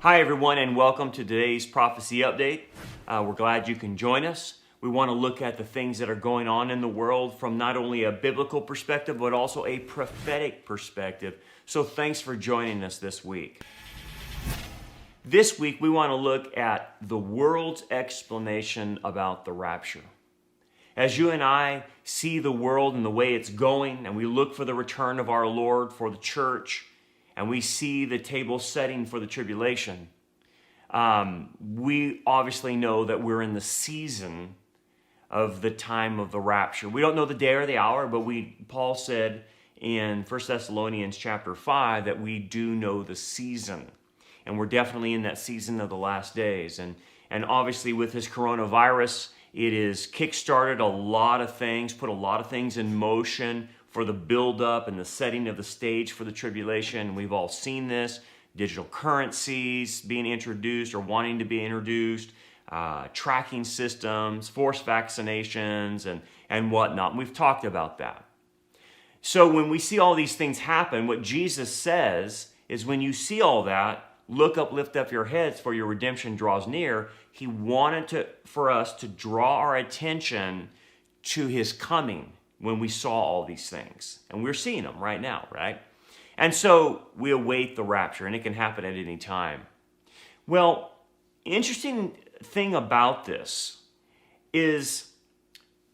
Hi everyone, and welcome to today's prophecy update. We're glad you can join us. We want to look at the things that are going on in the world from not only a biblical perspective, but also a prophetic perspective. So thanks for joining us this week. This week, we want to look at the world's explanation about the rapture. As you and I see the world and the way it's going, and we look for the return of our Lord for the church, and we see the table setting for the tribulation, we obviously know that we're in the season of the time of the rapture. We don't know the day or the hour, but Paul said in 1 Thessalonians chapter 5 that we do know the season. And we're definitely in that season of the last days. And obviously with this coronavirus, it has kickstarted a lot of things, put a lot of things in motion for the buildup and the setting of the stage for the tribulation. We've all seen this. Digital currencies being introduced or wanting to be introduced, tracking systems, forced vaccinations, and whatnot. And we've talked about that. So when we see all these things happen, what Jesus says is when you see all that, look up, lift up your heads, for your redemption draws near. He wanted for us to draw our attention to his coming when we saw all these things. And we're seeing them right now, right? And so we await the rapture, and it can happen at any time. Well, interesting thing about this is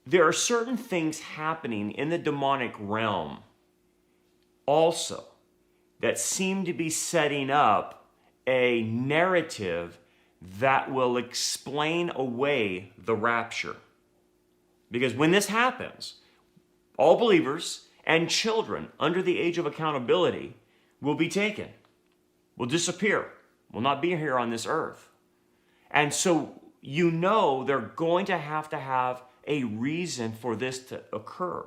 there are certain things happening in the demonic realm also that seem to be setting up a narrative that will explain away the rapture. Because when this happens, all believers and children under the age of accountability will be taken, will disappear, will not be here on this earth. And so you know they're going to have a reason for this to occur.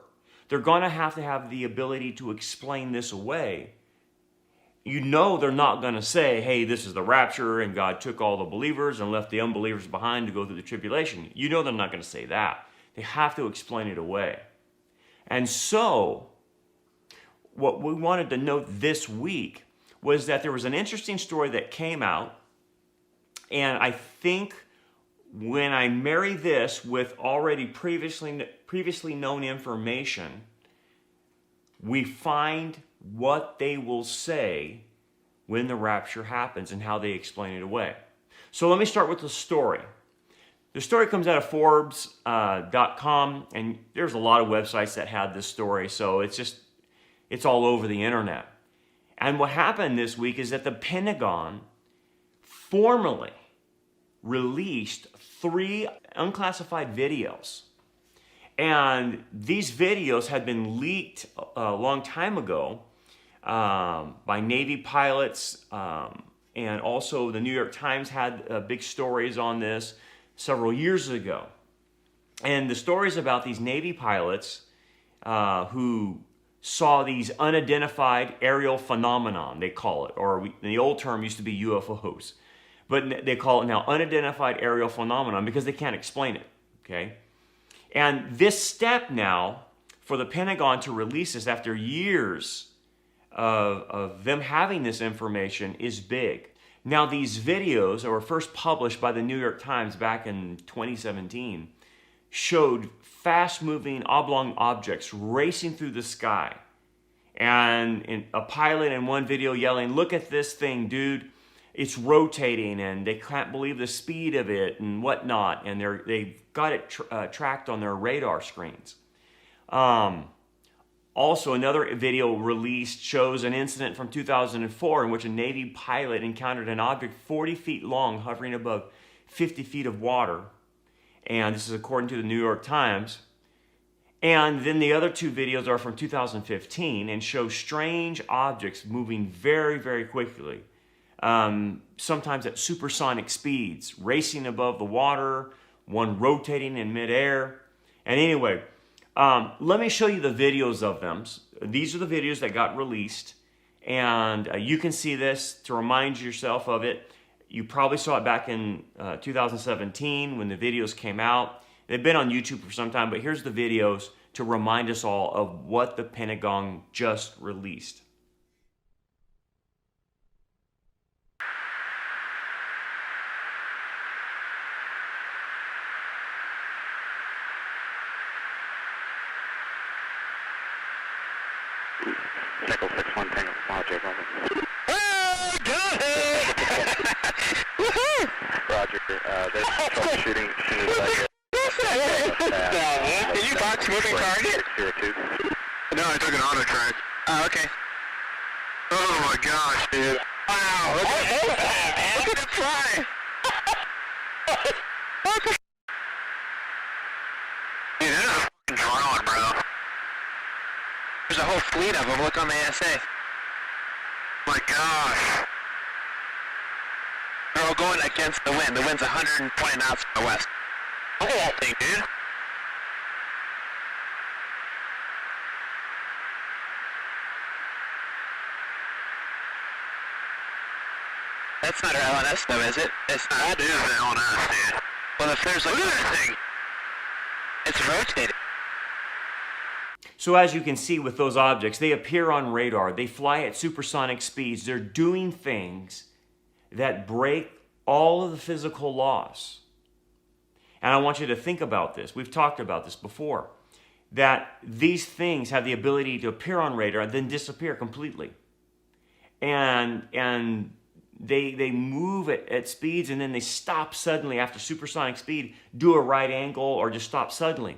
They're going to have the ability to explain this away. You know they're not going to say, hey, this is the rapture and God took all the believers and left the unbelievers behind to go through the tribulation. You know they're not going to say that. They have to explain it away. And so what we wanted to note this week was that there was an interesting story that came out, and I think when I marry this with already previously known information, we find what they will say when the rapture happens and how they explain it away. So let me start with the story. The story comes out of Forbes.com, and there's a lot of websites that had this story, so it's all over the internet. And what happened this week is that the Pentagon formally released 3 unclassified videos. And these videos had been leaked a long time ago by Navy pilots, and also the New York Times had big stories on this several years ago. And the stories about these Navy pilots who saw these unidentified aerial phenomenon, they call it, or the old term used to be UFOs, but they call it now unidentified aerial phenomenon because they can't explain it, okay? And this step now for the Pentagon to release this after years of them having this information is big. Now, these videos that were first published by the New York Times back in 2017 showed fast-moving oblong objects racing through the sky. And a pilot in one video yelling, "Look at this thing, dude. It's rotating," and they can't believe the speed of it and whatnot. And they've got it tracked on their radar screens. Also, another video released shows an incident from 2004 in which a Navy pilot encountered an object 40 feet long hovering above 50 feet of water. And this is according to the New York Times. And then the other 2 videos are from 2015 and show strange objects moving very, very quickly. Sometimes at supersonic speeds, racing above the water, one rotating in midair. And anyway, let me show you the videos of them. These are the videos that got released, and you can see this to remind yourself of it. You probably saw it back in 2017 when the videos came out. They've been on YouTube for some time, but here's the videos to remind us all of what the Pentagon just released. Nickel 6-1 Tango Logic, over. Oh, got it! Woohoo! Roger, there's troubleshooting as soon as I get Did you box moving target? 602. No, I took an auto track. Oh, okay. Oh my gosh, dude. Wow, look at that, man. Look at it fly. What the Dude, that is a fucking drone, bro. There's a whole fleet of them. Look on the ASA. My gosh. They're all going against the wind. The wind's 120 knots from the west. Look at that thing, dude. That's not our LNS though, is it? It's not. That is the LNS, dude. Well, if there's like... Look at that thing! It's rotating. So as you can see with those objects, they appear on radar. They fly at supersonic speeds. They're doing things that break all of the physical laws. And I want you to think about this. We've talked about this before. That these things have the ability to appear on radar and then disappear completely. And they move at speeds and then they stop suddenly after supersonic speed, do a right angle, or just stop suddenly.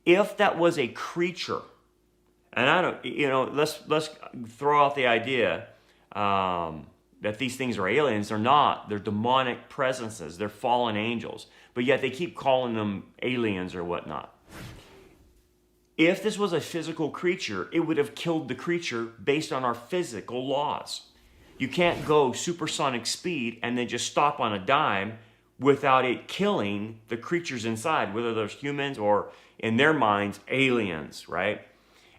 If that was a creature, and I don't, let's throw out the idea that these things are aliens. They're not. They're demonic presences. They're fallen angels. But yet they keep calling them aliens or whatnot. If this was a physical creature, it would have killed the creature based on our physical laws. You can't go supersonic speed and then just stop on a dime without it killing the creatures inside, whether they're humans or, in their minds, aliens, right?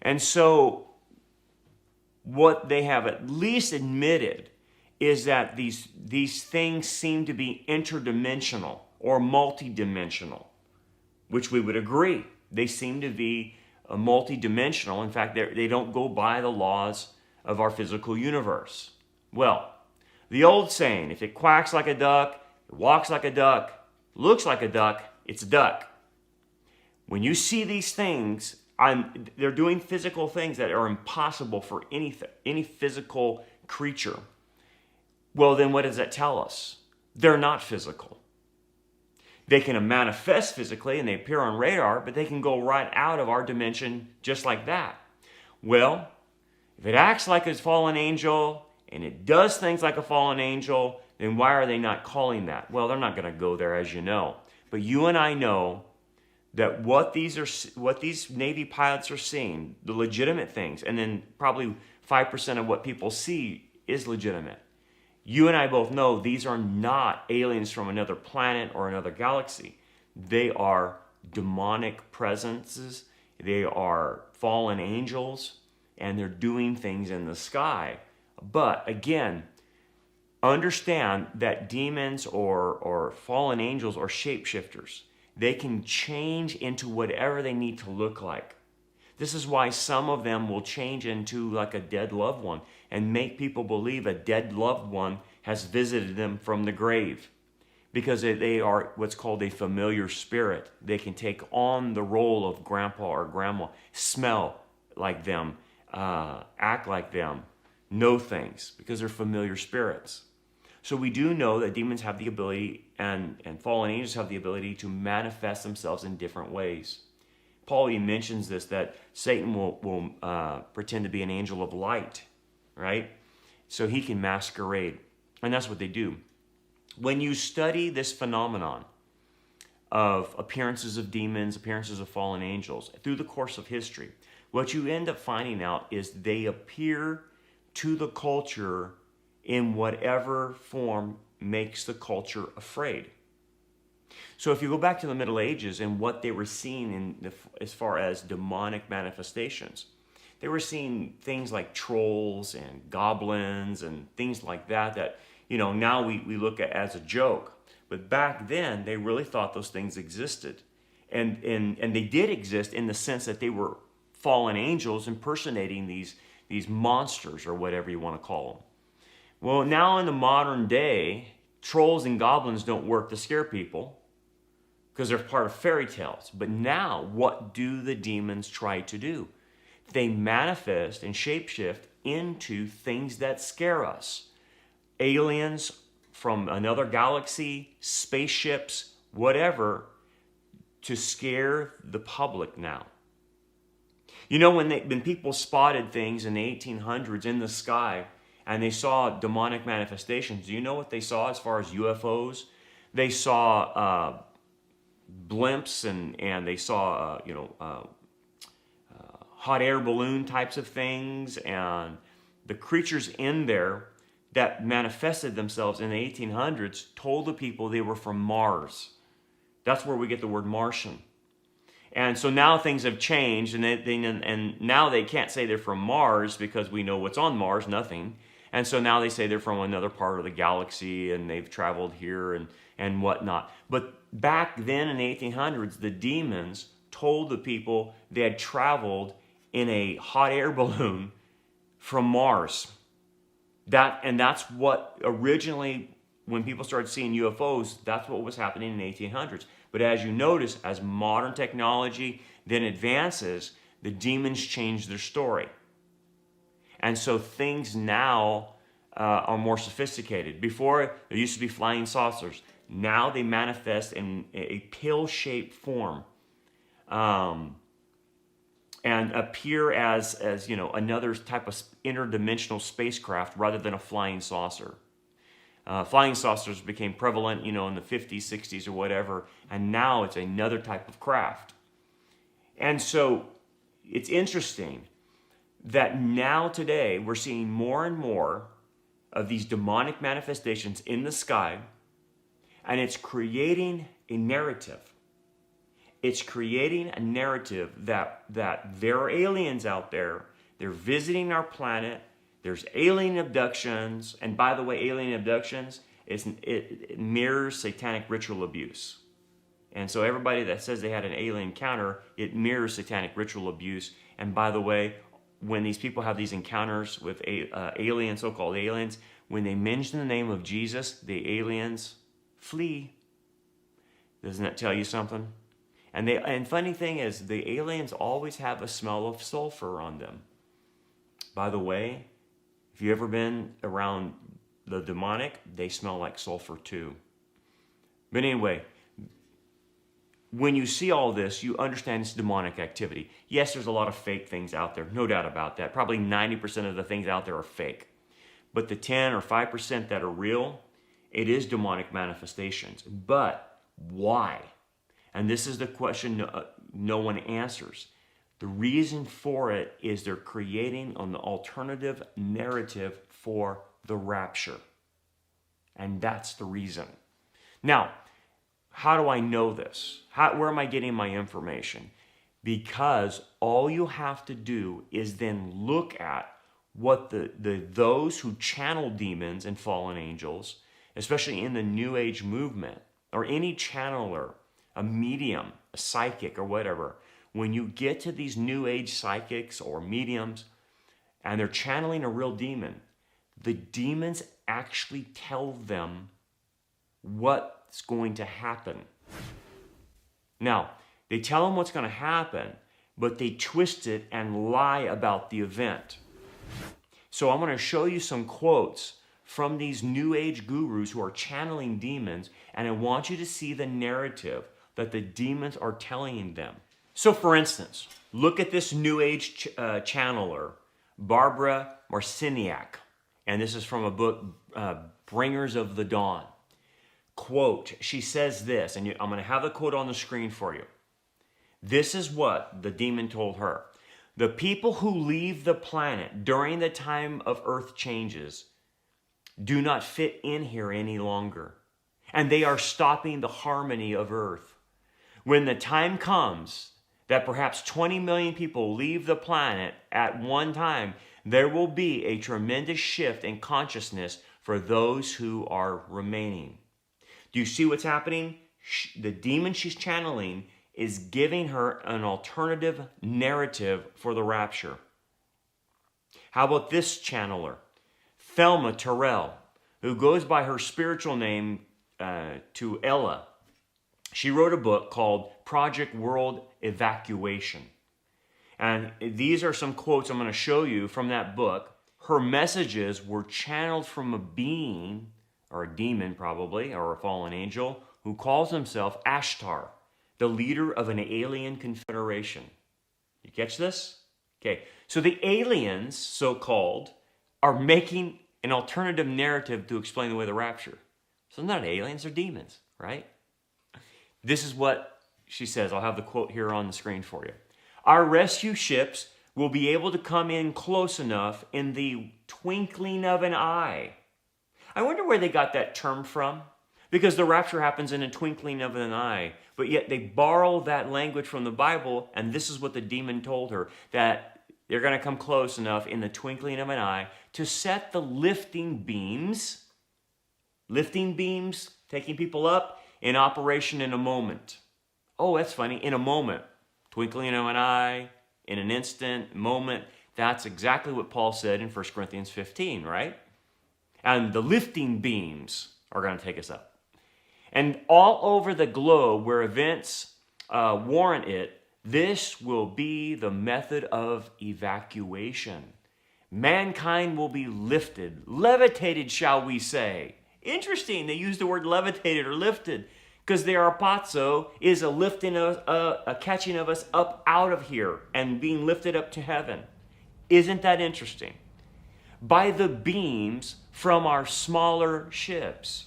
And so what they have at least admitted is that these things seem to be interdimensional or multidimensional, which we would agree. They seem to be multidimensional. In fact, they don't go by the laws of our physical universe. Well, the old saying, if it quacks like a duck, it walks like a duck, looks like a duck, it's a duck. When you see these things, they're doing physical things that are impossible for any physical creature. Well, then what does that tell us? They're not physical. They can manifest physically and they appear on radar, but they can go right out of our dimension just like that. Well, if it acts like a fallen angel and it does things like a fallen angel, then why are they not calling that? Well, they're not going to go there, as you know. But you and I know that what these Navy pilots are seeing, the legitimate things, and then probably 5% of what people see is legitimate. You and I both know these are not aliens from another planet or another galaxy. They are demonic presences. They are fallen angels, and they're doing things in the sky. But again, understand that demons or fallen angels are shapeshifters. They can change into whatever they need to look like. This is why some of them will change into like a dead loved one and make people believe a dead loved one has visited them from the grave, because they are what's called a familiar spirit. They can take on the role of grandpa or grandma, smell like them, act like them, know things, because they're familiar spirits. So we do know that demons have the ability, and fallen angels have the ability to manifest themselves in different ways. Paul even mentions this, that Satan will pretend to be an angel of light, right? So he can masquerade, and that's what they do. When you study this phenomenon of appearances of demons, appearances of fallen angels through the course of history, what you end up finding out is they appear to the culture in whatever form makes the culture afraid. So if you go back to the Middle Ages and what they were seeing as far as demonic manifestations, they were seeing things like trolls and goblins and things like that now we look at as a joke. But back then, they really thought those things existed. And they did exist in the sense that they were fallen angels impersonating these monsters or whatever you want to call them. Well, now in the modern day, trolls and goblins don't work to scare people because they're part of fairy tales. But now, what do the demons try to do? they manifest and shapeshift into things that scare us. Aliens from another galaxy, spaceships, whatever, to scare the public now. You know, when people spotted things in the 1800s in the sky and they saw demonic manifestations, do you know what they saw as far as UFOs? They saw blimps and they saw, hot air balloon types of things, and the creatures in there that manifested themselves in the 1800s told the people they were from Mars. That's where we get the word Martian. And so now things have changed, and now they can't say they're from Mars because we know what's on Mars, nothing. And so now they say they're from another part of the galaxy and they've traveled here and whatnot. But back then in the 1800s, the demons told the people they had traveled in a hot air balloon from Mars. That's what originally, when people started seeing UFOs, that's what was happening in the 1800s. But as you notice, as modern technology then advances, the demons change their story. And so things now are more sophisticated. Before, there used to be flying saucers. Now they manifest in a pill-shaped form. And appear as another type of interdimensional spacecraft rather than a flying saucer. Flying saucers became prevalent, in the 50s, 60s, or whatever, and now it's another type of craft. And so it's interesting that now today we're seeing more and more of these demonic manifestations in the sky, and it's creating a narrative. It's creating a narrative that there are aliens out there. They're visiting our planet. There's alien abductions. And by the way, alien abductions, it mirrors satanic ritual abuse. And so everybody that says they had an alien encounter, it mirrors satanic ritual abuse. And by the way, when these people have these encounters with aliens, so-called aliens, when they mention the name of Jesus, the aliens flee. Doesn't that tell you something? And funny thing is, the aliens always have a smell of sulfur on them. By the way, if you've ever been around the demonic, they smell like sulfur too. But anyway, when you see all this, you understand it's demonic activity. Yes, there's a lot of fake things out there, no doubt about that. Probably 90% of the things out there are fake. But the 10 or 5% that are real, it is demonic manifestations. But why? And this is the question no one answers. The reason for it is they're creating an alternative narrative for the rapture. And that's the reason. Now, how do I know this? Where am I getting my information? Because all you have to do is then look at what those who channel demons and fallen angels, especially in the New Age movement, or any channeler, a medium, a psychic, or whatever, when you get to these New Age psychics or mediums and they're channeling a real demon, the demons actually tell them what's going to happen. Now, they tell them what's going to happen, but they twist it and lie about the event. So I'm going to show you some quotes from these New Age gurus who are channeling demons, and I want you to see the narrative that the demons are telling them. So for instance, look at this New Age channeler, Barbara Marciniak, and this is from a book, Bringers of the Dawn. Quote, she says this, and I'm going to have the quote on the screen for you. This is what the demon told her. The people who leave the planet during the time of Earth changes do not fit in here any longer, and they are stopping the harmony of Earth. When the time comes that perhaps 20 million people leave the planet at one time, there will be a tremendous shift in consciousness for those who are remaining. Do you see what's happening? The demon she's channeling is giving her an alternative narrative for the rapture. How about this channeler, Thelma Terrell, who goes by her spiritual name to Ella. She wrote a book called Project World Evacuation. And these are some quotes I'm going to show you from that book. Her messages were channeled from a being, or a demon probably, or a fallen angel, who calls himself Ashtar, the leader of an alien confederation. You catch this? Okay, so the aliens, so-called, are making an alternative narrative to explain the way of the rapture. So they're not aliens, they're demons, right? This is what she says. I'll have the quote here on the screen for you. Our rescue ships will be able to come in close enough in the twinkling of an eye. I wonder where they got that term from. Because the rapture happens in a twinkling of an eye. But yet they borrow that language from the Bible, and this is what the demon told her, that they're going to come close enough in the twinkling of an eye to set the lifting beams, taking people up, in operation in a moment. Oh, that's funny, in a moment. Twinkling of an eye, in an instant, moment. That's exactly what Paul said in 1 Corinthians 15, right? And the lifting beams are going to take us up. And all over the globe where events warrant it, this will be the method of evacuation. Mankind will be lifted, levitated, shall we say. Interesting, they use the word levitated or lifted, because the arpazo is a lifting of, a catching of us up out of here and being lifted up to heaven. Isn't that interesting? By the beams from our smaller ships.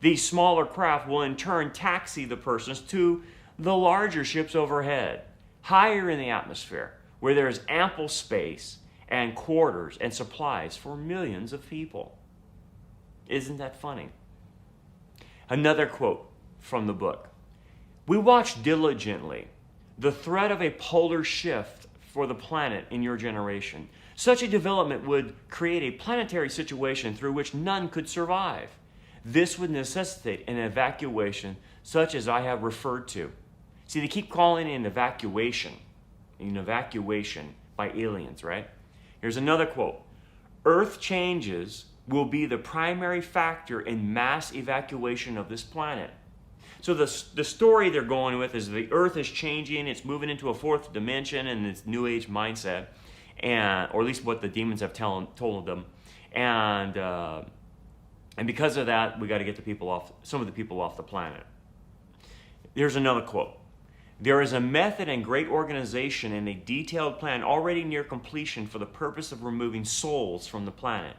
These smaller craft will in turn taxi the persons to the larger ships overhead, higher in the atmosphere, where there is ample space and quarters and supplies for millions of people. Isn't that funny? Another quote from the book. We watch diligently the threat of a polar shift for the planet in your generation. Such a development would create a planetary situation through which none could survive. This would necessitate an evacuation such as I have referred to. See, they keep calling it an evacuation by aliens, right? Here's another quote. Earth changes will be the primary factor in mass evacuation of this planet. So the story they're going with is the Earth is changing, it's moving into a fourth dimension in this New Age mindset, or at least what the demons have told them. And because of that, we got to get some of the people off the planet. Here's another quote. There is a method and great organization and a detailed plan already near completion for the purpose of removing souls from the planet.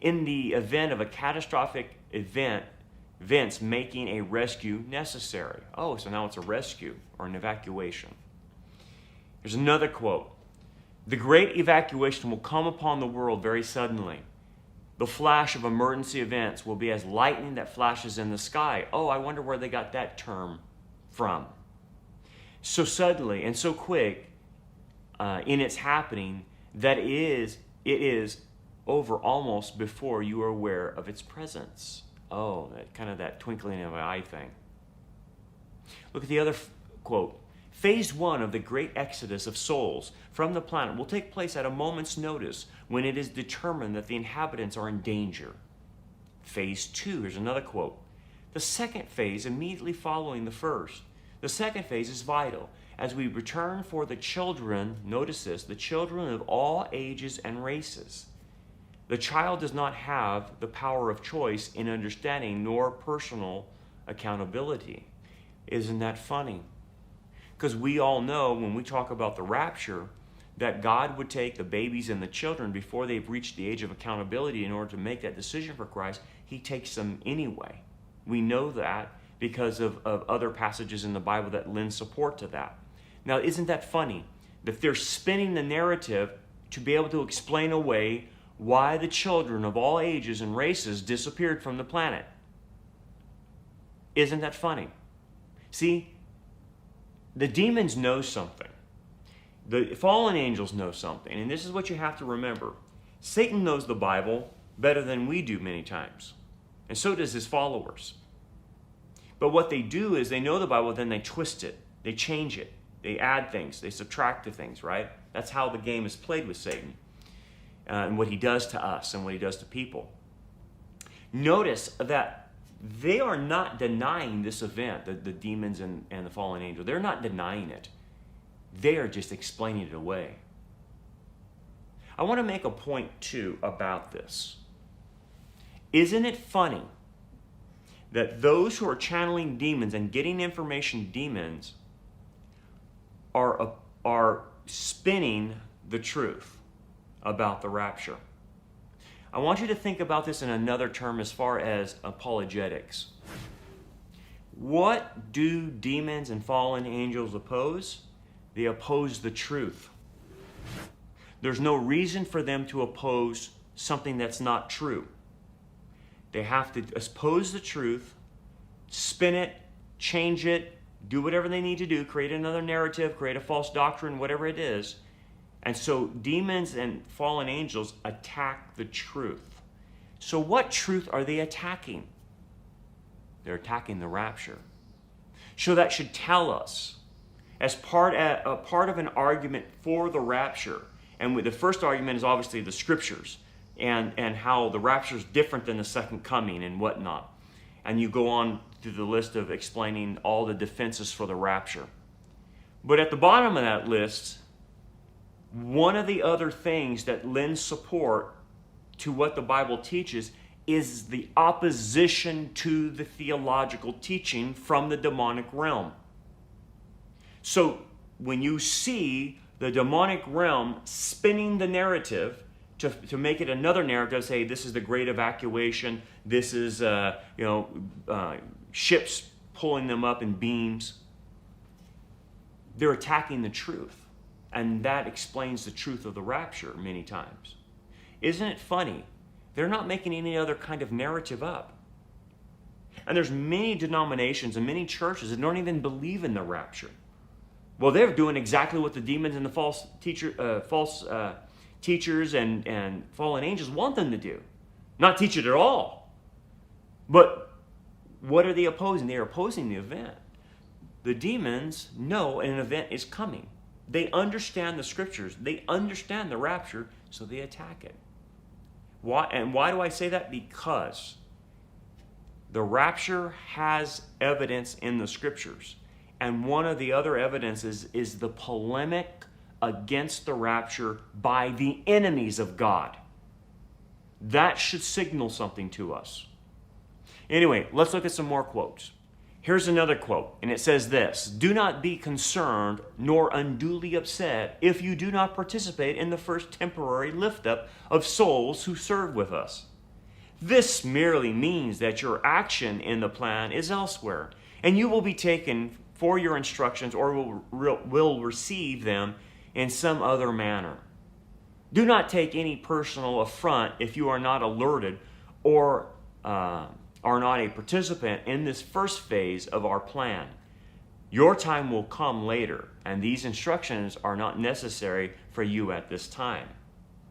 In the event of a catastrophic events making a rescue necessary. Oh, so now it's a rescue or an evacuation. There's another quote. The great evacuation will come upon the world very suddenly. The flash of emergency events will be as lightning that flashes in the sky. Oh, I wonder where they got that term from. So suddenly and so quick in its happening that it is over almost before you are aware of its presence. Oh, that twinkling of an eye thing. Look at the other quote. Phase 1 of the great exodus of souls from the planet will take place at a moment's notice when it is determined that the inhabitants are in danger. Phase 2, here's another quote. The second phase immediately following the first. The second phase is vital as we return for the children, notice this, the children of all ages and races. The child does not have the power of choice in understanding nor personal accountability. Isn't that funny? Because we all know when we talk about the rapture that God would take the babies and the children before they've reached the age of accountability in order to make that decision for Christ. He takes them anyway. We know that because of other passages in the Bible that lend support to that. Now, isn't that funny? That they're spinning the narrative to be able to explain away why the children of all ages and races disappeared from the planet. Isn't that funny? See, the demons know something. The fallen angels know something. And this is what you have to remember. Satan knows the Bible better than we do many times. And so does his followers. But what they do is they know the Bible, then they twist it. They change it. They add things. They subtract to things, right? That's how the game is played with Satan. And what he does to us and what he does to people. Notice that they are not denying this event, the demons and the fallen angel. They're not denying it. They are just explaining it away. I want to make a point, too, about this. Isn't it funny that those who are channeling demons and getting information demons are spinning the truth about the rapture? I want you to think about this in another term as far as apologetics. What do demons and fallen angels oppose? They oppose the truth. There's no reason for them to oppose something that's not true. They have to oppose the truth, spin it, change it, do whatever they need to do, create another narrative, create a false doctrine, whatever it is. And so demons and fallen angels attack the truth. So what truth are they attacking? They're attacking the rapture. So that should tell us, as part of an argument for the rapture, and the first argument is obviously the scriptures, and how the rapture is different than the second coming and whatnot. And you go on through the list of explaining all the defenses for the rapture. But at the bottom of that list, one of the other things that lends support to what the Bible teaches is the opposition to the theological teaching from the demonic realm. So when you see the demonic realm spinning the narrative to make it another narrative, say this is the great evacuation, this is ships pulling them up in beams, they're attacking the truth. And that explains the truth of the rapture many times. Isn't it funny? They're not making any other kind of narrative up. And there's many denominations and many churches that don't even believe in the rapture. Well, they're doing exactly what the demons and the false teachers and fallen angels want them to do. Not teach it at all. But what are they opposing? They are opposing the event. The demons know an event is coming. They understand the scriptures. They understand the rapture, so they attack it. Why? And why do I say that? Because the rapture has evidence in the scriptures. And one of the other evidences is the polemic against the rapture by the enemies of God. That should signal something to us. Anyway, let's look at some more quotes. Here's another quote, and it says this: "Do not be concerned nor unduly upset if you do not participate in the first temporary lift-up of souls who serve with us. This merely means that your action in the plan is elsewhere, and you will be taken for your instructions or will receive them in some other manner. Do not take any personal affront if you are not alerted or are not a participant in this first phase of our plan. Your time will come later, and these instructions are not necessary for you at this time."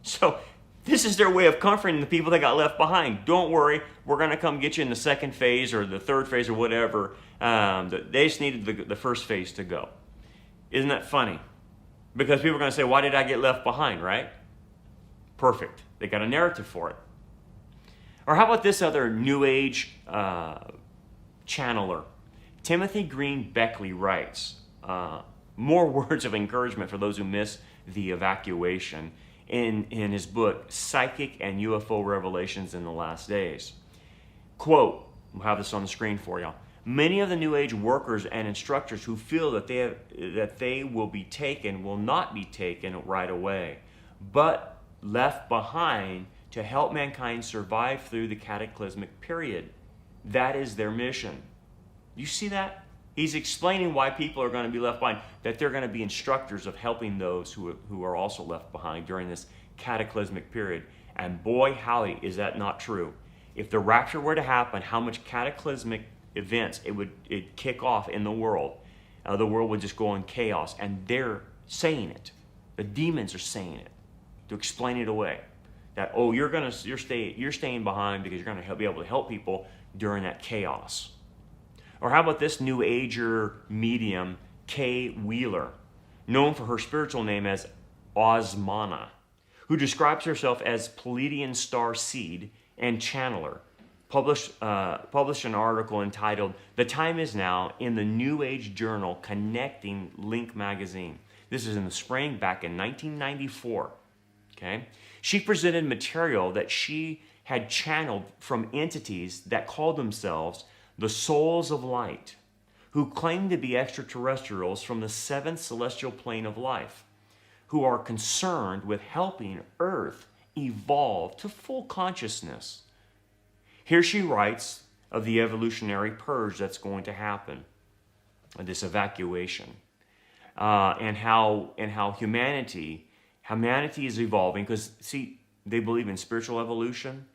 So this is their way of comforting the people that got left behind. Don't worry, we're going to come get you in the second phase or the third phase or whatever. They just needed the first phase to go. Isn't that funny? Because people are going to say, why did I get left behind, right? Perfect. They got a narrative for it. Or how about this other New Age channeler? Timothy Green Beckley writes, more words of encouragement for those who miss the evacuation in his book, Psychic and UFO Revelations in the Last Days. Quote, we'll have this on the screen for y'all. "Many of the New Age workers and instructors who feel that they will be taken will not be taken right away, but left behind to help mankind survive through the cataclysmic period. That is their mission." You see that? He's explaining why people are going to be left behind, that they're going to be instructors of helping those who are also left behind during this cataclysmic period. And boy, howdy, is that not true. If the rapture were to happen, how much cataclysmic events it'd kick off in the world. The world would just go in chaos, and they're saying it. The demons are saying it to explain it away. That, oh, you're staying behind because you're going to be able to help people during that chaos. Or how about this New Ager medium, Kay Wheeler, known for her spiritual name as Osmana, who describes herself as Pleiadian star seed and channeler, published an article entitled "The Time Is Now" in the New Age journal Connecting Link magazine. This is in the spring back in 1994. Okay? She presented material that she had channeled from entities that called themselves the souls of light, who claim to be extraterrestrials from the seventh celestial plane of life, who are concerned with helping Earth evolve to full consciousness. Here she writes of the evolutionary purge that's going to happen, this evacuation, and how humanity is evolving. Because see, they believe in spiritual evolution,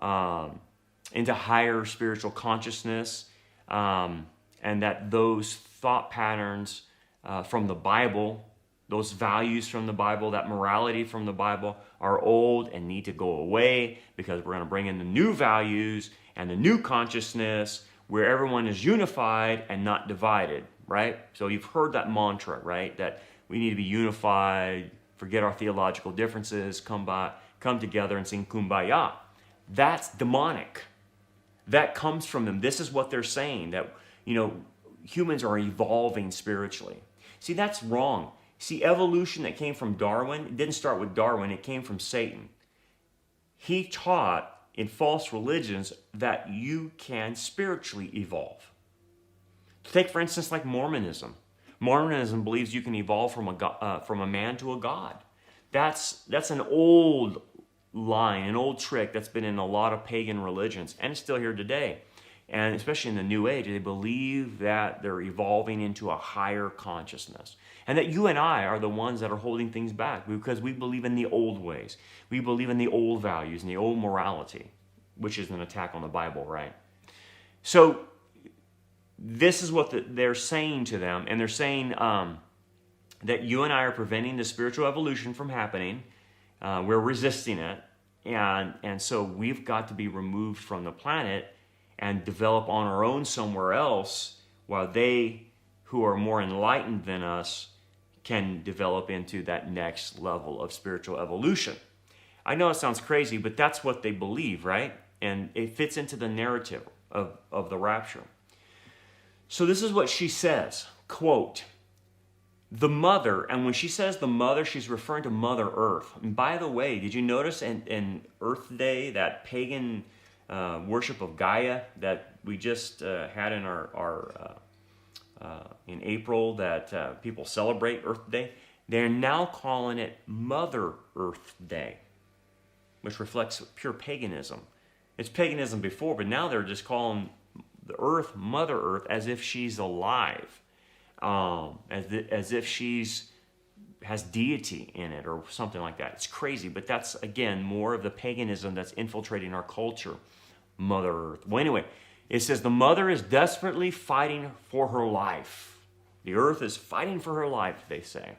into higher spiritual consciousness, and that those thought patterns from the Bible, those values from the Bible, that morality from the Bible are old and need to go away, because we're going to bring in the new values and the new consciousness where everyone is unified and not divided, right? So you've heard that mantra, right? That we need to be unified, forget our theological differences, come together and sing Kumbaya. That's demonic. That comes from them. This is what they're saying, that, humans are evolving spiritually. See, that's wrong. See, evolution that came from Darwin, it didn't start with Darwin, it came from Satan. He taught in false religions that you can spiritually evolve. Take, for instance, like Mormonism. Mormonism believes you can evolve from a man to a god. That's an old line, an old trick that's been in a lot of pagan religions, and it's still here today. And especially in the New Age, they believe that they're evolving into a higher consciousness. And that you and I are the ones that are holding things back, because we believe in the old ways. We believe in the old values and the old morality, which is an attack on the Bible, right? So this is what they're saying to them. And they're saying that you and I are preventing the spiritual evolution from happening. We're resisting it. And so we've got to be removed from the planet and develop on our own somewhere else, while they who are more enlightened than us can develop into that next level of spiritual evolution. I know it sounds crazy, but that's what they believe, right? And it fits into the narrative of the rapture. So this is what she says, quote, the mother, and when she says the mother, she's referring to Mother Earth. And by the way, did you notice in Earth Day, that pagan worship of Gaia that we just had in in April, that people celebrate Earth Day? They're now calling it Mother Earth Day, which reflects pure paganism. It's paganism before, but now they're just calling the Earth Mother Earth as if she's alive, as if has deity in it or something like that. It's crazy, but that's, again, more of the paganism that's infiltrating our culture. Mother Earth. Well, anyway, it says the mother is desperately fighting for her life. The earth is fighting for her life, they say.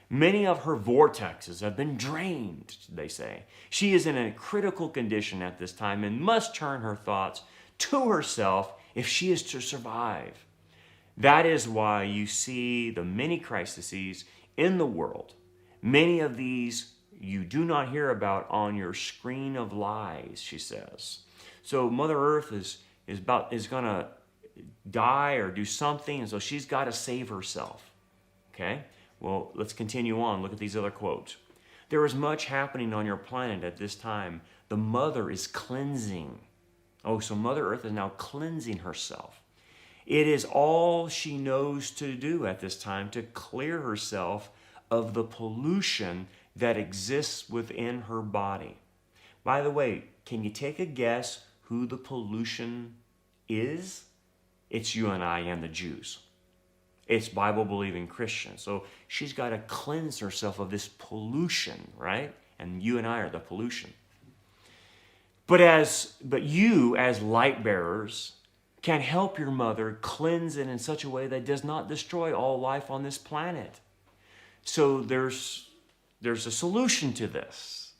Many of her vortexes have been drained, they say. She is in a critical condition at this time and must turn her thoughts to herself if she is to survive. That is why you see the many crises in the world. Many of these you do not hear about on your screen of lies, she says. So Mother Earth is going to die or do something, and so she's got to save herself. Okay? Well, let's continue on. Look at these other quotes. There is much happening on your planet at this time. The mother is cleansing. Oh, so Mother Earth is now cleansing herself. It is all she knows to do at this time to clear herself of the pollution that exists within her body. By the way, can you take a guess who the pollution is? It's you and I and the Jews. It's Bible-believing Christians. So she's got to cleanse herself of this pollution, right? And you and I are the pollution. But you, as light bearers, can help your mother cleanse it in such a way that does not destroy all life on this planet. So there's a solution to this.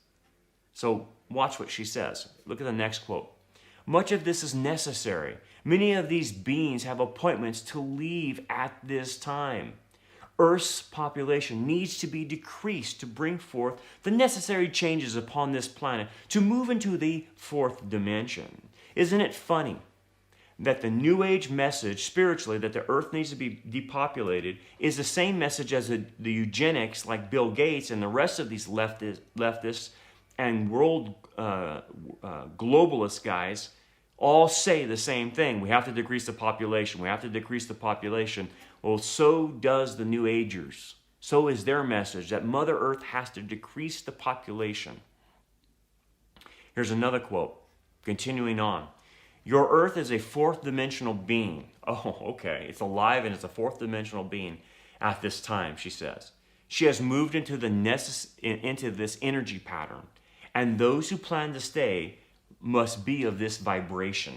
So watch what she says. Look at the next quote. Much of this is necessary. Many of these beings have appointments to leave at this time. Earth's population needs to be decreased to bring forth the necessary changes upon this planet to move into the fourth dimension. Isn't it funny that the New Age message spiritually, that the earth needs to be depopulated, is the same message as the eugenics, like Bill Gates and the rest of these leftists and world globalist guys all say the same thing. We have to decrease the population. We have to decrease the population. Well, so does the New Agers. So is their message that Mother Earth has to decrease the population. Here's another quote, continuing on. Your Earth is a fourth dimensional being. Oh, okay. It's alive and it's a fourth dimensional being at this time, she says. She has moved into this energy pattern. And those who plan to stay must be of this vibration.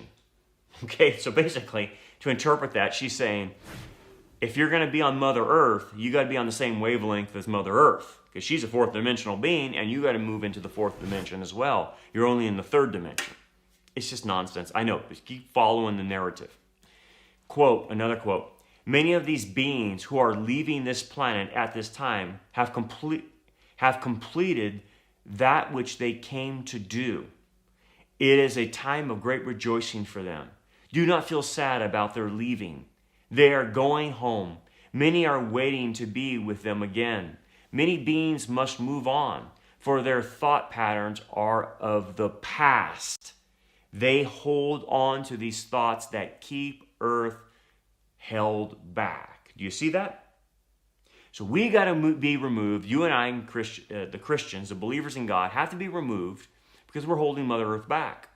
Okay, so basically, to interpret that, she's saying, if you're going to be on Mother Earth, you got to be on the same wavelength as Mother Earth, because she's a fourth dimensional being, and you got to move into the fourth dimension as well. You're only in the third dimension. It's just nonsense. I know, but keep following the narrative. Quote, another quote, many of these beings who are leaving this planet at this time have completed that which they came to do. It is a time of great rejoicing for them. Do not feel sad about their leaving. They are going home. Many are waiting to be with them again. Many beings must move on, for their thought patterns are of the past. They hold on to these thoughts that keep Earth held back. Do you see that? So we got to be removed. You and I, the Christians, the believers in God, have to be removed because we're holding Mother Earth back.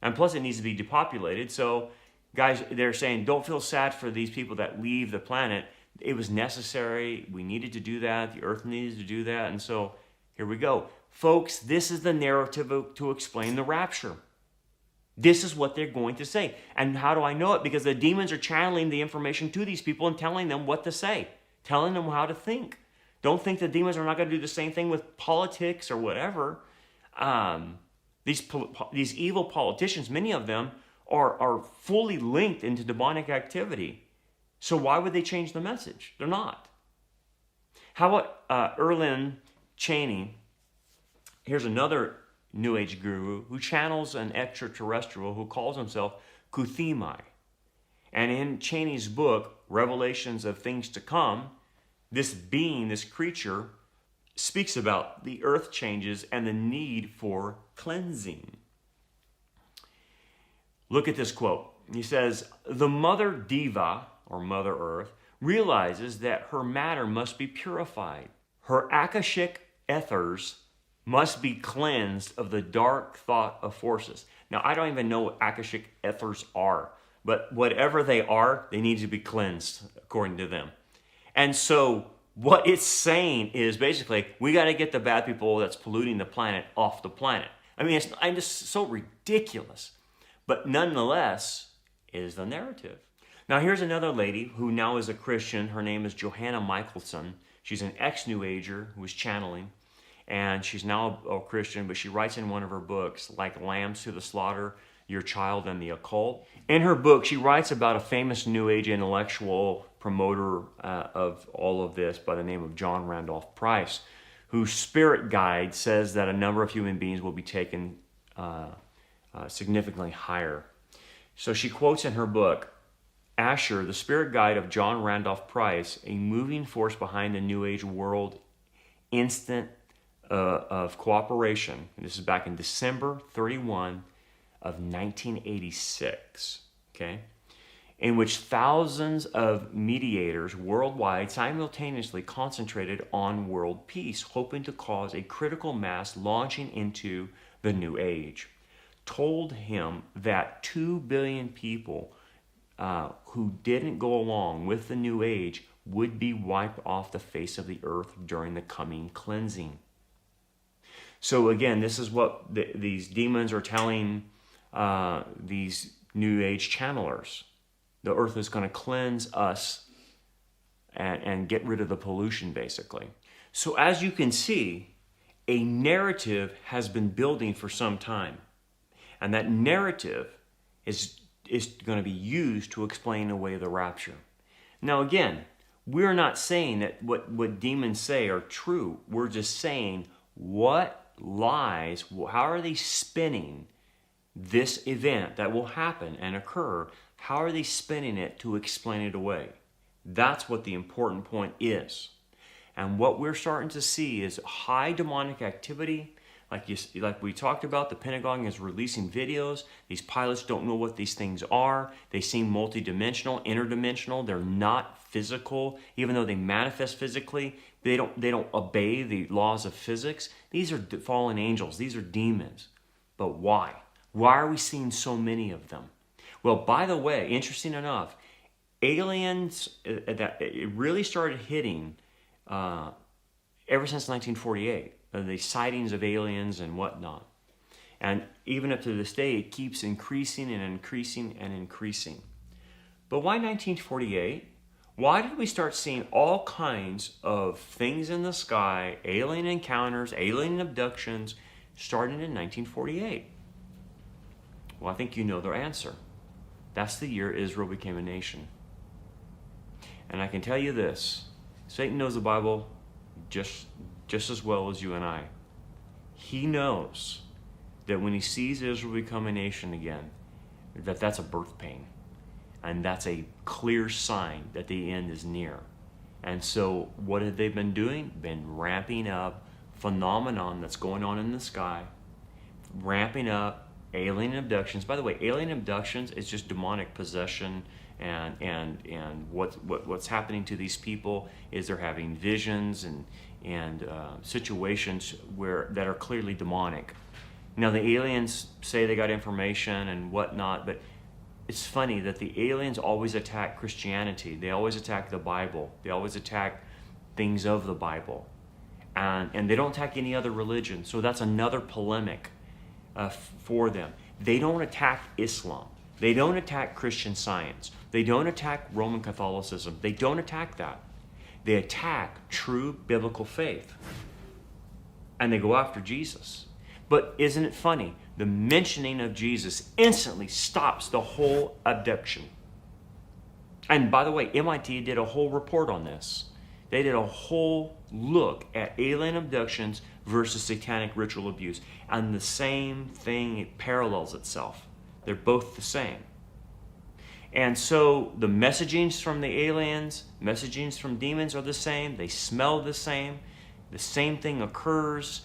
And plus it needs to be depopulated. So guys, they're saying, don't feel sad for these people that leave the planet. It was necessary. We needed to do that. The Earth needed to do that. And so here we go. Folks, this is the narrative to explain the rapture. This is what they're going to say. And how do I know it? Because the demons are channeling the information to these people and telling them what to say, telling them how to think. Don't think the demons are not going to do the same thing with politics or whatever. These evil politicians, many of them, are fully linked into demonic activity. So why would they change the message? They're not. How about Erlin Cheney? Here's another New Age guru who channels an extraterrestrial who calls himself Kuthimai. And in Cheney's book, Revelations of Things to Come, this being, this creature, speaks about the earth changes and the need for cleansing. Look at this quote. He says, the Mother Diva, or Mother Earth, realizes that her matter must be purified. Her Akashic ethers must be cleansed of the dark thought of forces. Now, I don't even know what Akashic ethers are, but whatever they are, they need to be cleansed, according to them. And so what it's saying is basically, we got to get the bad people that's polluting the planet off the planet. I mean, I'm just so ridiculous. But nonetheless, it is the narrative. Now, here's another lady who now is a Christian. Her name is Johanna Michelson. She's an ex-New Ager who is channeling. And she's now a Christian, but she writes in one of her books, like Lambs to the Slaughter, Your Child and the Occult. In her book, she writes about a famous New Age intellectual promoter of all of this by the name of John Randolph Price, whose spirit guide says that a number of human beings will be taken significantly higher. So she quotes in her book, Asher, the spirit guide of John Randolph Price, a moving force behind the New Age world instant of cooperation. And this is back in December 31 of 1986, okay? In which thousands of mediators worldwide simultaneously concentrated on world peace, hoping to cause a critical mass launching into the New Age. Told him that 2 billion people who didn't go along with the New Age would be wiped off the face of the earth during the coming cleansing. So again, this is what these demons are telling these New Age channelers. The earth is going to cleanse us and get rid of the pollution, basically. So as you can see, a narrative has been building for some time. And that narrative is going to be used to explain away the rapture. Now again, we're not saying that what demons say are true. We're just saying what lies, how are they spinning this event that will happen and occur How are they spinning it to explain it away? That's what the important point is. And what we're starting to see is high demonic activity. Like we talked about, the Pentagon is releasing videos. These pilots don't know what these things are. They seem multidimensional, interdimensional. They're not physical, even though they manifest physically. They don't obey the laws of physics. These are fallen angels. These are demons. But why? Why are we seeing so many of them? Well, by the way, interesting enough, aliens, it really started hitting ever since 1948. The sightings of aliens and whatnot. And even up to this day, it keeps increasing and increasing and increasing. But why 1948? Why did we start seeing all kinds of things in the sky, alien encounters, alien abductions, starting in 1948? Well, I think you know their answer. That's the year Israel became a nation. And I can tell you this, Satan knows the Bible just as well as you and I. He knows that when he sees Israel become a nation again, that's a birth pain. And that's a clear sign that the end is near. And so what have they been doing? Been ramping up phenomenon that's going on in the sky, ramping up alien abductions. By the way, alien abductions is just demonic possession, and what's happening to these people is they're having visions and situations that are clearly demonic. Now the aliens say they got information and whatnot, but it's funny that the aliens always attack Christianity. They always attack the Bible. They always attack things of the Bible, and they don't attack any other religion. So that's another polemic for them. They don't attack Islam. They don't attack Christian Science. They don't attack Roman Catholicism. They don't attack that. They attack true biblical faith. And they go after Jesus. But isn't it funny? The mentioning of Jesus instantly stops the whole abduction. And by the way, MIT did a whole report on this. They did a whole look at alien abductions versus satanic ritual abuse. And the same thing, it parallels itself. They're both the same. And so the messagings from the aliens, messagings from demons are the same. They smell the same. The same thing occurs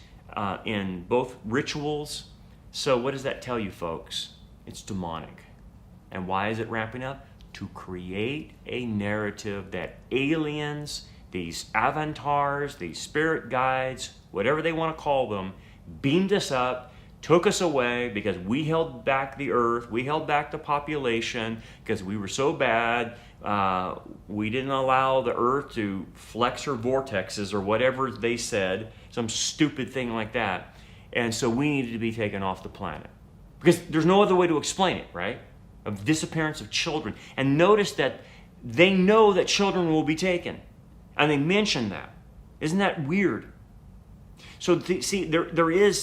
in both rituals. So what does that tell you, folks? It's demonic. And why is it ramping up? To create a narrative that aliens, these avatars, these spirit guides, whatever they want to call them, beamed us up, took us away because we held back the earth, we held back the population because we were so bad. We didn't allow the earth to flex her vortexes or whatever they said, some stupid thing like that. And so we needed to be taken off the planet. Because there's no other way to explain it, right? Of disappearance of children. And notice that they know that children will be taken. And they mention that. Isn't that weird? So see, they're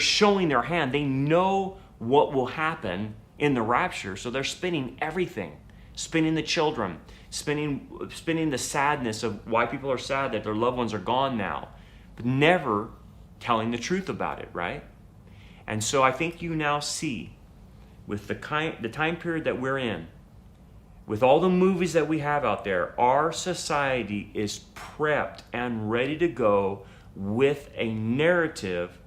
showing their hand. They know what will happen in the rapture. So they're spinning everything. Spinning the children. Spinning the sadness of why people are sad that their loved ones are gone now. But never telling the truth about it, right? And so I think you now see, with the time period that we're in, with all the movies that we have out there, our society is prepped and ready to go with a narrative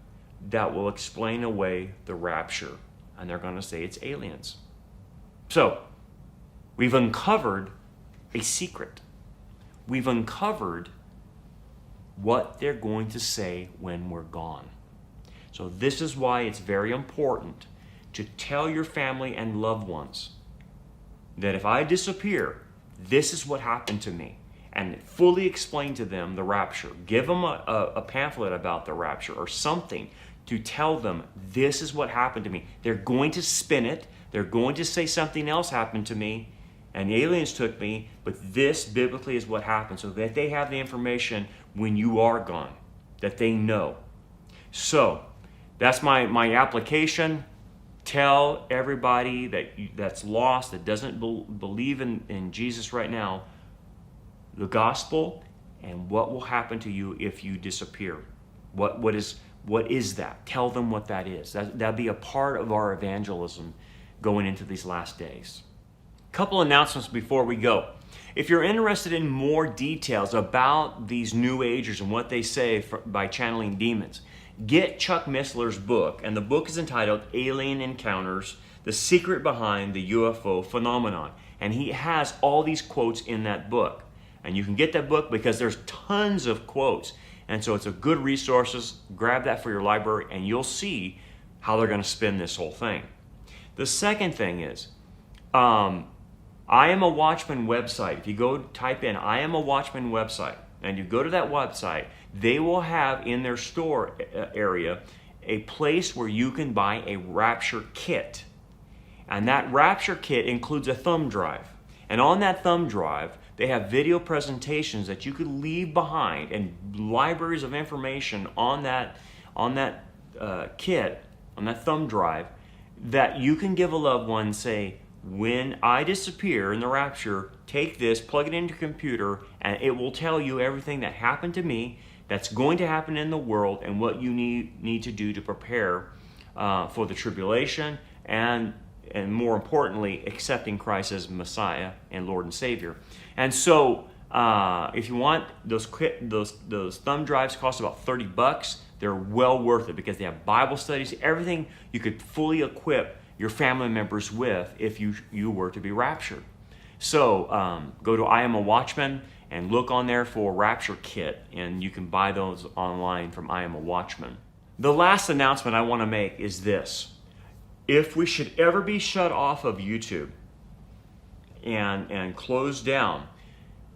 that will explain away the rapture. And they're going to say it's aliens. So, we've uncovered a secret. We've uncovered what they're going to say when we're gone. So this is why it's very important to tell your family and loved ones that if I disappear, this is what happened to me. And fully explain to them the rapture. Give them a pamphlet about the rapture or something to tell them this is what happened to me. They're going to spin it. They're going to say something else happened to me and the aliens took me, but this biblically is what happened, so that they have the information when you are gone, that they know. So that's my application. Tell everybody that's lost, that doesn't believe in Jesus right now, the gospel and what will happen to you if you disappear. What is that? Tell them what that is. That'd be a part of our evangelism going into these last days. Couple announcements before we go. If you're interested in more details about these New Agers and what they say by channeling demons, get Chuck Missler's book, and the book is entitled Alien Encounters, The Secret Behind the UFO Phenomenon. And he has all these quotes in that book. And you can get that book because there's tons of quotes. And so it's a good resource. Grab that for your library and you'll see how they're going to spin this whole thing. The second thing is, I Am a Watchman website. If you go type in I Am a Watchman website and you go to that website, they will have in their store area a place where you can buy a Rapture kit. And that Rapture kit includes a thumb drive. And on that thumb drive, they have video presentations that you could leave behind and libraries of information on that kit, on that thumb drive, that you can give a loved one and say, when I disappear in the rapture, take this, plug it into your computer, and it will tell you everything that happened to me, that's going to happen in the world, and what you need to do to prepare for the tribulation, and more importantly, accepting Christ as Messiah and Lord and Savior. And so, if you want those thumb drives, cost about $30. They're well worth it because they have Bible studies, everything you could fully equip your family members with if you were to be raptured. So go to I Am a Watchman and look on there for Rapture Kit, and you can buy those online from I Am a Watchman. The last announcement I want to make is this. If we should ever be shut off of YouTube and closed down,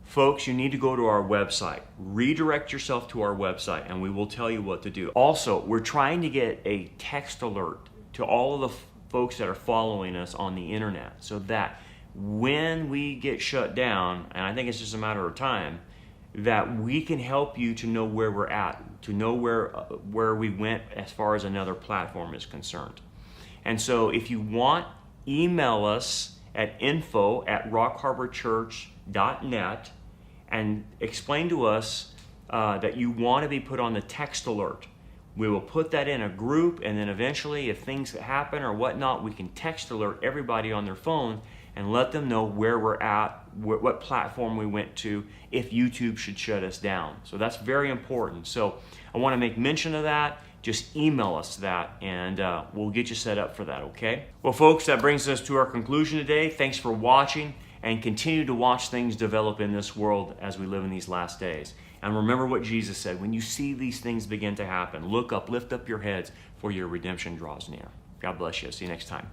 folks, you need to go to our website. Redirect yourself to our website and we will tell you what to do. Also, we're trying to get a text alert to all of the folks that are following us on the internet so that when we get shut down, and I think it's just a matter of time, that we can help you to know where we're at, to know where we went as far as another platform is concerned. And so if you want, email us at info@rockharborchurch.net and explain to us that you want to be put on the text alert. We will put that in a group, and then eventually if things happen or whatnot, we can text alert everybody on their phone and let them know where we're at, what platform we went to, if YouTube should shut us down. So that's very important. So I want to make mention of that. Just email us that and we'll get you set up for that, okay? Well, folks, that brings us to our conclusion today. Thanks for watching, and continue to watch things develop in this world as we live in these last days. And remember what Jesus said, when you see these things begin to happen, look up, lift up your heads, for your redemption draws near. God bless you. See you next time.